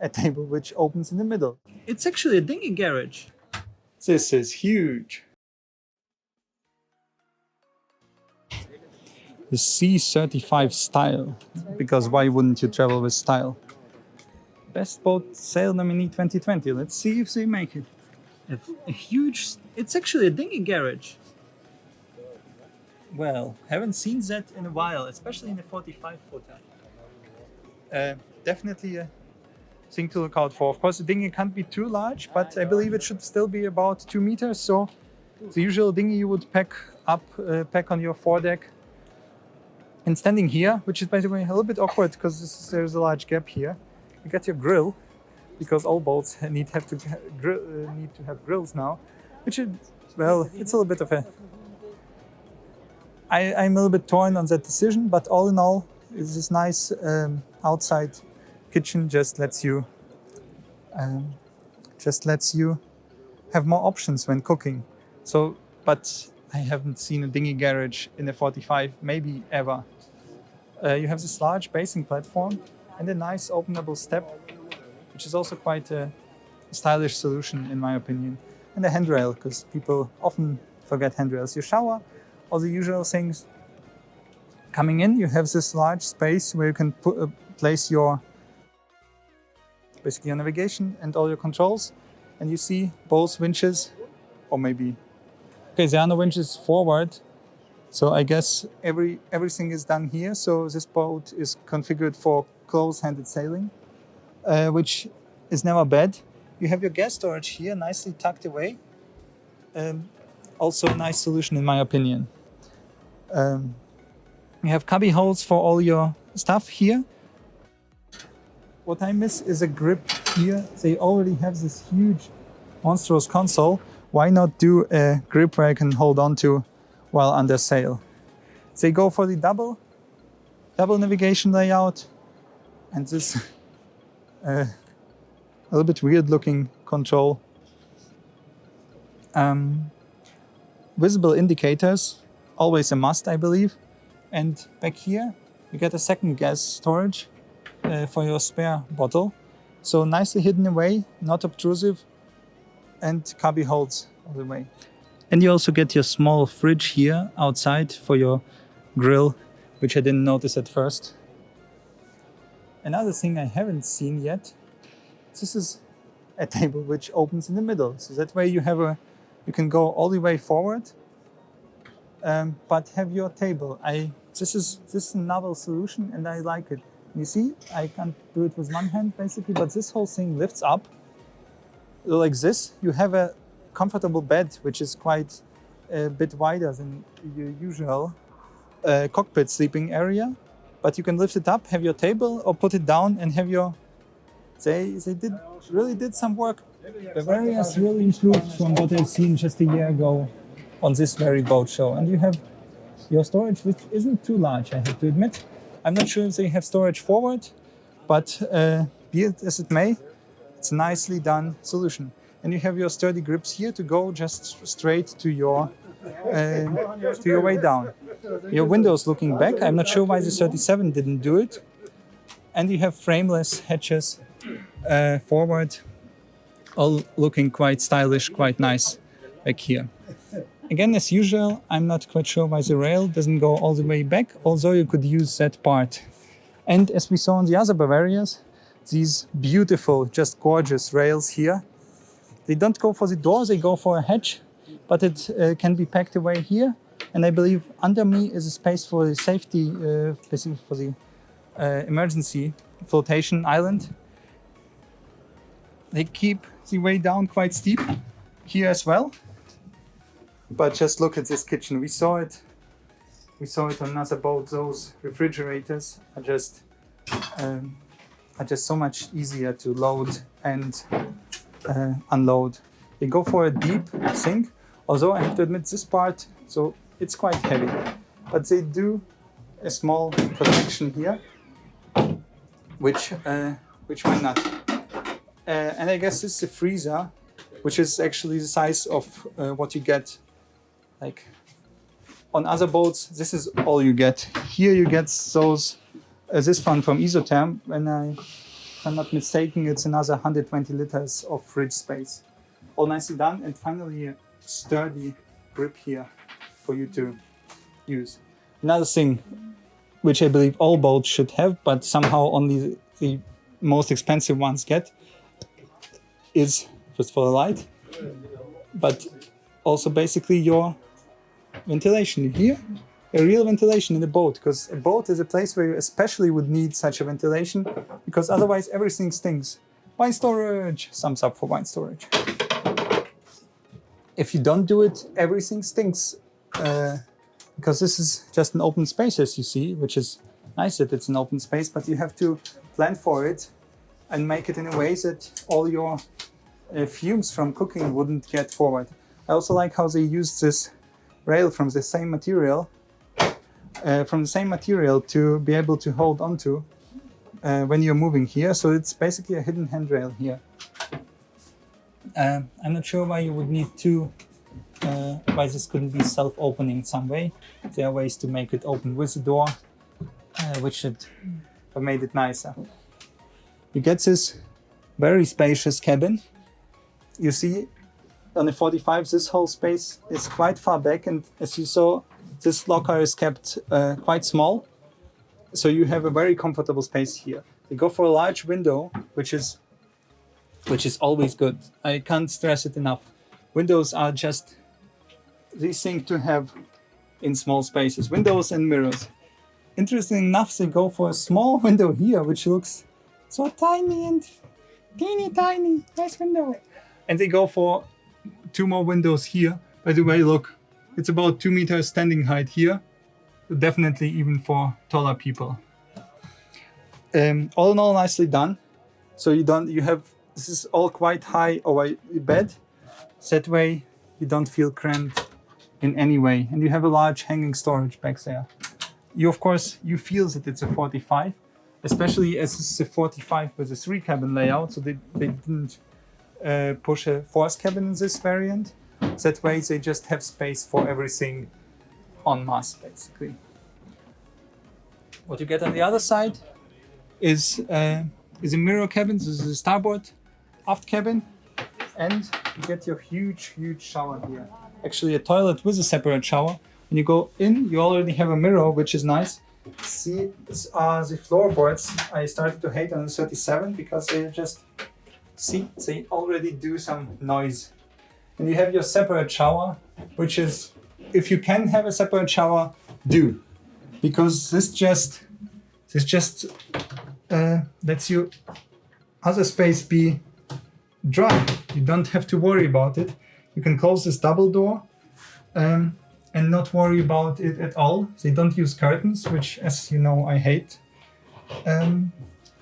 a table which opens in the middle. It's actually a dinghy garage. This is huge. The C45 Style, because why wouldn't you travel with style? Best boat sail nominee 2020. Let's see if they make it. A huge, it's actually a dinghy garage. Well, haven't seen that in a while, especially in a 45 footer. Definitely a thing to look out for. Of course, the dinghy can't be too large, but I believe it should still be about 2 meters. So the usual dinghy you would pack on your foredeck. And standing here, which is by the way a little bit awkward because there's a large gap here, you got your grill, because all boats need to have grills now, which is, well, it's a little bit of a... I'm a little bit torn on that decision, but all in all, it's this nice outside kitchen just lets you have more options when cooking. So, but I haven't seen a dinghy garage in a 45, maybe ever. You have this large basing platform and a nice openable step, which is also quite a stylish solution in my opinion. And a handrail, because people often forget handrails. Your shower, all the usual things. Coming in, you have this large space where you can place basically your navigation and all your controls. And you see both winches, or maybe, okay, there are no winches forward. So I guess everything is done here. So this boat is configured for close-handed sailing, which is never bad. You have your gas storage here, nicely tucked away. Also a nice solution in my opinion. You have cubby holes for all your stuff here. What I miss is a grip here. They already have this huge monstrous console. Why not do a grip where I can hold on to while under sail? They go for the double navigation layout, and this a little bit weird looking control. Visible indicators, always a must, I believe. And back here, you get a second gas storage for your spare bottle. So nicely hidden away, not obtrusive, and cubby holds all the way. And you also get your small fridge here outside for your grill, which I didn't notice at first. Another thing I haven't seen yet, this is a table which opens in the middle. So that way you can go all the way forward, but have your table. This is a novel solution and I like it. You see, I can't do it with one hand basically, but this whole thing lifts up like this. You have a comfortable bed, which is quite a bit wider than your usual cockpit sleeping area. But you can lift it up, have your table, or put it down and have your... They really did some work. Bavaria has really improved from what I've seen just a year ago on this very boat show. And you have your storage, which isn't too large, I have to admit. I'm not sure if they have storage forward, but be it as it may, it's a nicely done solution. And you have your sturdy grips here to go just straight to your way down. Your windows looking back. I'm not sure why the 37 didn't do it. And you have frameless hatches forward, all looking quite stylish, quite nice back here. Again, as usual, I'm not quite sure why the rail doesn't go all the way back, although you could use that part. And as we saw on the other Bavarias, these beautiful, just gorgeous rails here, they don't go for the door, they go for a hatch, but it can be packed away here. And I believe under me is a space for the safety, basically for the emergency flotation island. They keep the way down quite steep here as well. But just look at this kitchen. We saw it on another boat. Those refrigerators are just so much easier to load and unload. They go for a deep sink, although I have to admit this part, so it's quite heavy. But they do a small protection here, which why not? And I guess this is a freezer, which is actually the size of what you get. Like on other boats, this is all you get. Here you get those. This one from Isotherm. When I'm not mistaken, it's another 120 liters of fridge space. All nicely done, and finally a sturdy grip here for you to use. Another thing which I believe all boats should have, but somehow only the most expensive ones get, is first of all a light, but also basically your ventilation here. A real ventilation in a boat, because a boat is a place where you especially would need such a ventilation, because otherwise everything stinks. Wine storage, thumbs up for wine storage. If you don't do it, everything stinks, because this is just an open space, as you see, which is nice that it's an open space, but you have to plan for it and make it in a way that all your fumes from cooking wouldn't get forward. I also like how they use this rail from the same material, to be able to hold onto when you're moving here. So it's basically a hidden handrail here. I'm not sure why you would need two, why this couldn't be self-opening in some way. There are ways to make it open with the door, which should have made it nicer. You get this very spacious cabin. You see, on the 45, this whole space is quite far back, and as you saw, this locker is kept quite small, so you have a very comfortable space here. You go for a large window, which is always good. I can't stress it enough. Windows are just these things to have in small spaces. Windows and mirrors. Interesting enough, they go for a small window here, which looks so tiny and teeny tiny. Nice window. And they go for two more windows here. By the way, look. It's about 2 meters standing height here, definitely even for taller people. All in all, nicely done. So this is all quite high over your bed. That way you don't feel cramped in any way. And you have a large hanging storage back there. You feel that it's a 45, especially as it's a 45 with a 3 cabin layout. So they didn't push a 4th cabin in this variant. That way they just have space for everything en masse, basically. What you get on the other side is a mirror cabin. This is a starboard aft cabin, and you get your huge shower here. Actually a toilet with a separate shower. When you go in, you already have a mirror, which is nice. See, these are the floorboards I started to hate on the 37 because they already do some noise. And you have your separate shower, which is, if you can have a separate shower, do. Because this just lets your other space be dry. You don't have to worry about it. You can close this double door and not worry about it at all. They don't use curtains, which, as you know, I hate.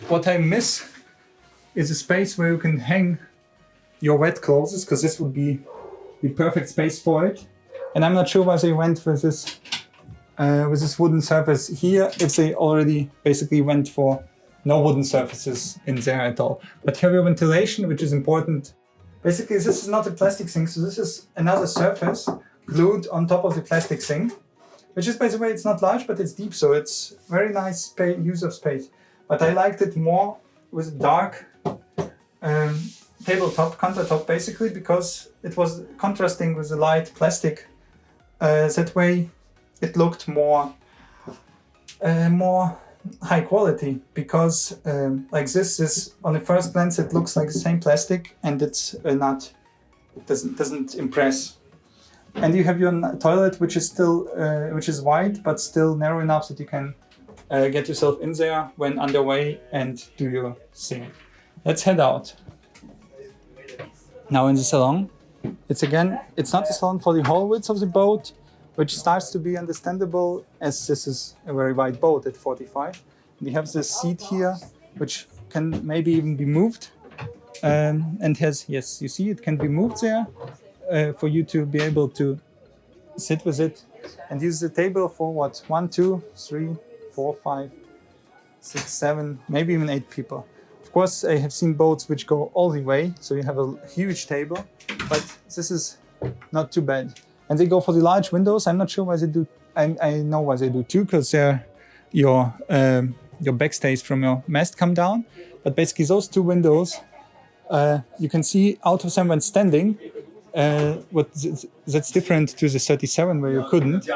What I miss is a space where you can hang your wet clothes, because this would be the perfect space for it. And I'm not sure why they went with this wooden surface here, if they already basically went for no wooden surfaces in there at all. But you have your ventilation, which is important. Basically, this is not a plastic thing, so this is another surface glued on top of the plastic thing, which is, by the way, it's not large, but it's deep, so it's very nice use of space. But I liked it more with dark tabletop, countertop, basically, because it was contrasting with the light plastic. That way it looked more high quality, because like this on the first glance it looks like the same plastic, and it's doesn't impress. And you have your toilet, which is still which is wide but still narrow enough that you can get yourself in there when underway and do your thing. Let's head out. Now in the salon, it's not a salon for the whole width of the boat, which starts to be understandable as this is a very wide boat at 45. We have this seat here, which can maybe even be moved, and has, yes, you see, it can be moved there for you to be able to sit with it and use the table for what, 1, 2, 3, 4, 5, 6, 7, maybe even 8 people. Of course, I have seen boats which go all the way, so you have a huge table, but this is not too bad. And they go for the large windows. I'm not sure why they do. I know why they do too, because your backstays from your mast come down. But basically those two windows, you can see out of them when standing. That's different to the 37 where you couldn't.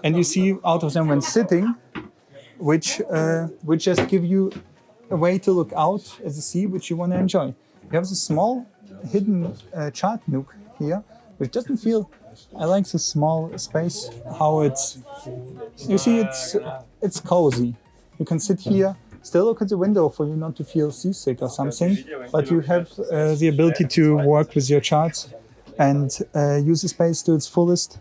And you see out of them when sitting, which just give you a way to look out at the sea, which you want to enjoy. You have this small hidden chart nook here, which doesn't feel. I like this small space. How it's. You see, it's cozy. You can sit here, still look at the window for you not to feel seasick or something, but you have the ability to work with your charts and use the space to its fullest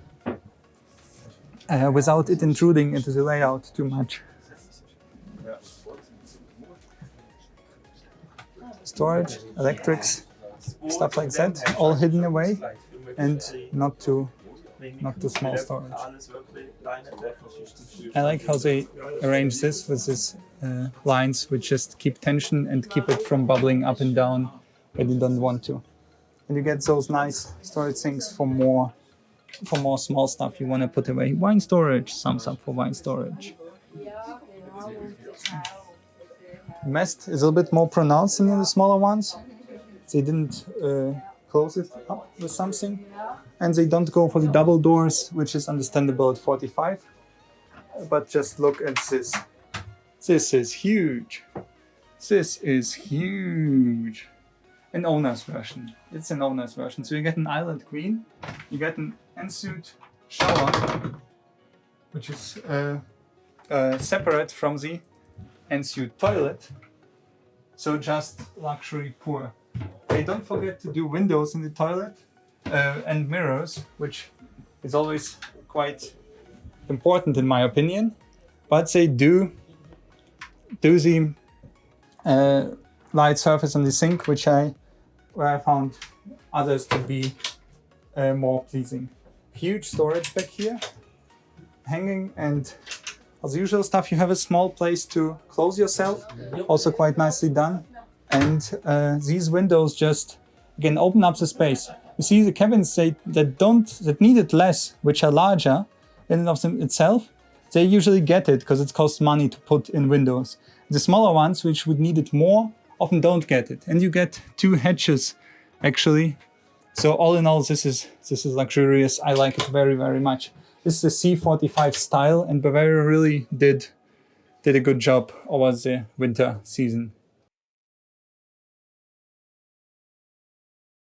without it intruding into the layout too much. Storage, electrics, stuff like that, all hidden away and not too small storage. I like how they arrange this with these lines which just keep tension and keep it from bubbling up and down when you don't want to. And you get those nice storage things for more small stuff you want to put away. Wine storage, thumbs up for wine storage. Mest is a little bit more pronounced than the smaller ones. They didn't close it up with something. And they don't go for the double doors, which is understandable at 45. But just look at this. This is huge. This is huge. An owner's version. It's an owner's version. So you get an island queen, you get an ensuite shower, which is separate from the ensuite toilet. So just luxury poor. They don't forget to do windows in the toilet and mirrors, which is always quite important in my opinion. But they do the light surface on the sink, where I found others to be more pleasing. Huge storage back here, hanging, and as usual stuff. You have a small place to close yourself, also quite nicely done. And these windows just again open up the space. You see the cabins that needed less, which are larger in and of them itself, they usually get it because it costs money to put in windows. The smaller ones, which would need it more, often don't get it. And you get two hatches actually. So all in all, this is luxurious. I like it very, very much. This is a C45 style, and Bavaria really did a good job over the winter season.